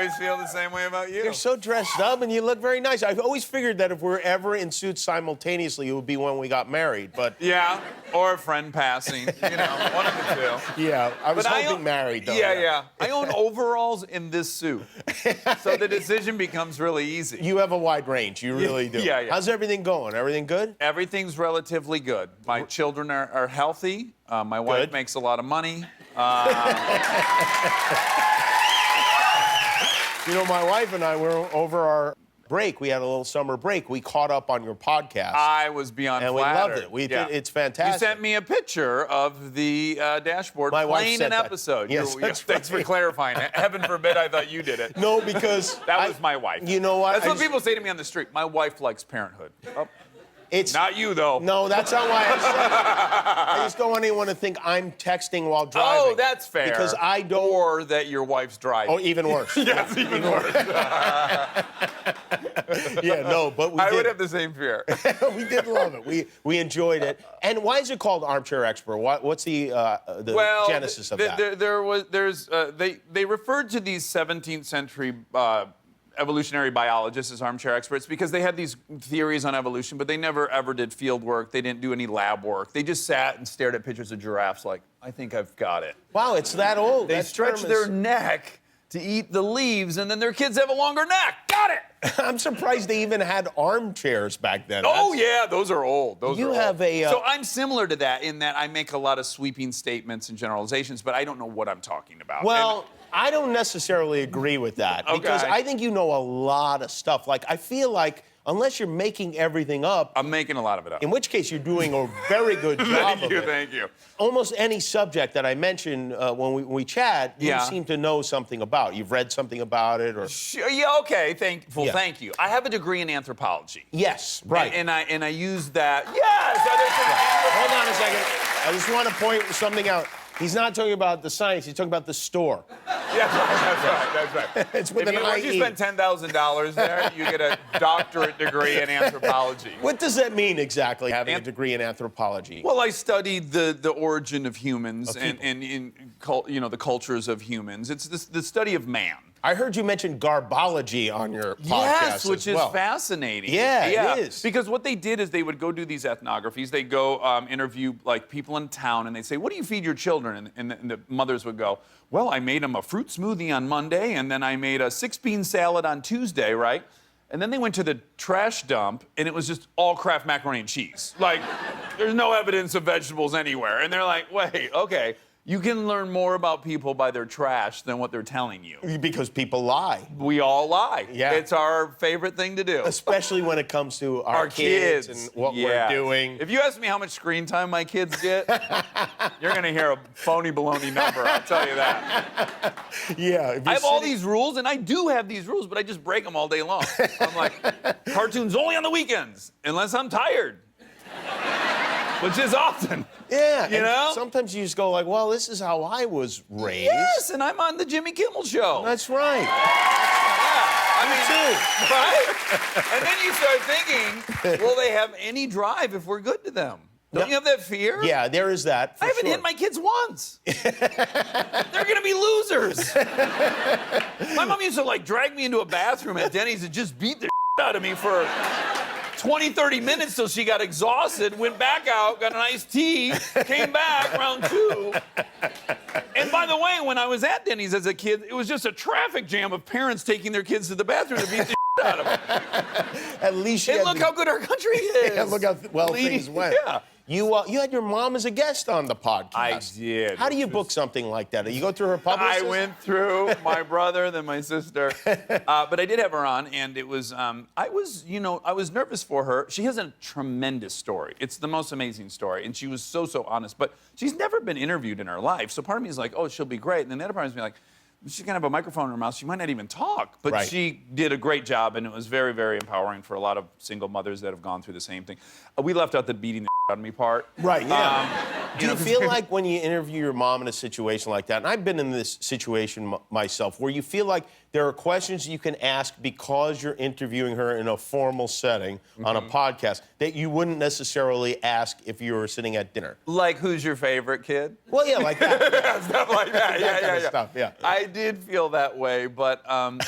always feel the same way about you. You're so dressed up and you look very nice. I've always figured that if we're ever in suits simultaneously, it would be when we got married, but... Yeah, or a friend passing, you know, one of the two. Yeah, I was But hoping married, though. Yeah. I own overalls in this suit, so the decision becomes really easy. You have a wide range, you really do. Yeah. How's everything going? Everything good? Everything's relatively good. My children are healthy. My wife makes a lot of money. You know, my wife and I were over our break. We had a little summer break. We caught up on your podcast. I was beyond and flattered. we loved it. It's fantastic. You sent me a picture of the dashboard My wife playing sent an that. episode. Yes, that's Thanks right. for clarifying. Heaven forbid I thought you did it. No, because... That was my wife. You know what? That's what people say to me on the street. My wife likes parenthood. Oh. It's Not you, though. No, that's not why I said it. I just don't want anyone to think I'm texting while driving. Oh, that's fair. Because I don't... Or that your wife's driving. Oh, even worse. Yes, even worse. Yeah, no, but we I did. would have the same fear. We did love it. We enjoyed it. And why is it called Armchair Expert? What's the genesis of that? They referred to these 17th century evolutionary biologists as armchair experts because they had these theories on evolution, but they never ever did field work. They didn't do any lab work. They just sat and stared at pictures of giraffes like, I think I've got it. Wow, it's that old. They stretch their neck to eat the leaves, and then their kids have a longer neck. Got it! I'm surprised they even had armchairs back then. Oh, yeah, those are old. You have a... So I'm similar to that in that I make a lot of sweeping statements and generalizations, but I don't know what I'm talking about. Well... I don't necessarily agree with that because I think you know a lot of stuff. Like, I feel like unless you're making everything up... I'm making a lot of it up. In which case, you're doing a very good job of it. Thank you. Almost any subject that I mention when we chat, you seem to know something about. You've read something about it, or... Yeah, okay, thank you. I have a degree in anthropology. Yes, right. And I use that... Yes! Hold on a second. I just want to point something out. He's not talking about the science, he's talking about the store. That's right. It's with an IE. Once you spend $10,000 there, you get a doctorate degree in anthropology. What does that mean exactly, having a degree in anthropology? Well, I studied the origin of humans and the cultures of humans. It's the study of man. I heard you mention garbology on your podcast. Yes, which as well. is fascinating. Yeah, it is. Because what they did is they would go do these ethnographies. They'd go interview like people in town, and they'd say, "What do you feed your children?" And the mothers would go, "Well, I made them a fruit smoothie on Monday, and then I made a 6-bean salad on Tuesday, right?" And then they went to the trash dump, and it was just all Kraft macaroni and cheese. Like, there's no evidence of vegetables anywhere. And they're like, "Wait, okay." You can learn more about people by their trash than what they're telling you. Because people lie. We all lie. Yeah. It's our favorite thing to do. Especially when it comes to our kids and what we're doing. If you ask me how much screen time my kids get, you're going to hear a phony baloney number, I'll tell you that. Yeah. I have all these rules, and I do have these rules, but I just break them all day long. I'm like, cartoons only on the weekends, unless I'm tired. Which is often. Yeah, you know? Sometimes you just go like, well, this is how I was raised. Yes, and I'm on the Jimmy Kimmel Show. That's right. Right? And then you start thinking, will they have any drive if we're good to them? Don't you have that fear? Yeah, there is that. I haven't hit my kids once. They're gonna be losers. My mom used to like drag me into a bathroom at Denny's and just beat the out of me for 20, 30 minutes till she got exhausted, went back out, got an iced tea, came back, round 2. And by the way, when I was at Denny's as a kid, it was just a traffic jam of parents taking their kids to the bathroom to beat the out of them. At least you And look how good our country is. Yeah, look how well things went. Yeah. You had your mom as a guest on the podcast. I did. How do you book something like that? You go through her publicist? I went through my brother, then my sister. But I did have her on, and it was, I was nervous for her. She has a tremendous story. It's the most amazing story, and she was so honest. But she's never been interviewed in her life, so part of me is like, oh, she'll be great. And then the other part of me is like, she's gonna have a microphone in her mouth. She might not even talk, but she did a great job, and it was very, very empowering for a lot of single mothers that have gone through the same thing. We left out the beating the out of me part. Right, yeah. Do you feel like when you interview your mom in a situation like that, and I've been in this situation myself, where you feel like there are questions you can ask because you're interviewing her in a formal setting on a podcast that you wouldn't necessarily ask if you were sitting at dinner? Like, who's your favorite kid? Well, yeah, like that. Yeah. Stuff like that. That kind of stuff, yeah. I did feel that way, but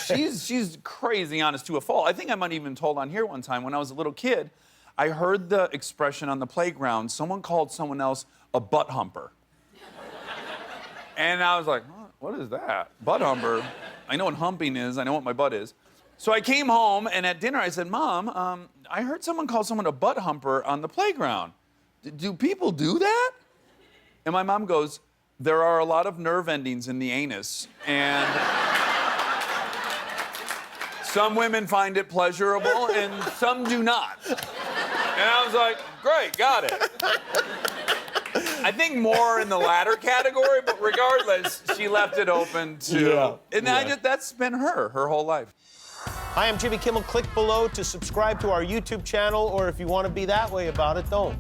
she's crazy honest to a fault. I think I might even told on here one time when I was a little kid, I heard the expression on the playground, someone called someone else a butt humper. And I was like, what is that? Butt humper? I know what humping is. I know what my butt is. So I came home, and at dinner I said, Mom, I heard someone call someone a butt humper on the playground. Do people do that? And my mom goes, there are a lot of nerve endings in the anus, and some women find it pleasurable, and some do not. And I was like, great, got it. I think more in the latter category, but regardless, she left it open to... Yeah. And that's been her whole life. Hi, I'm Jimmy Kimmel. Click below to subscribe to our YouTube channel, or if you want to be that way about it, don't.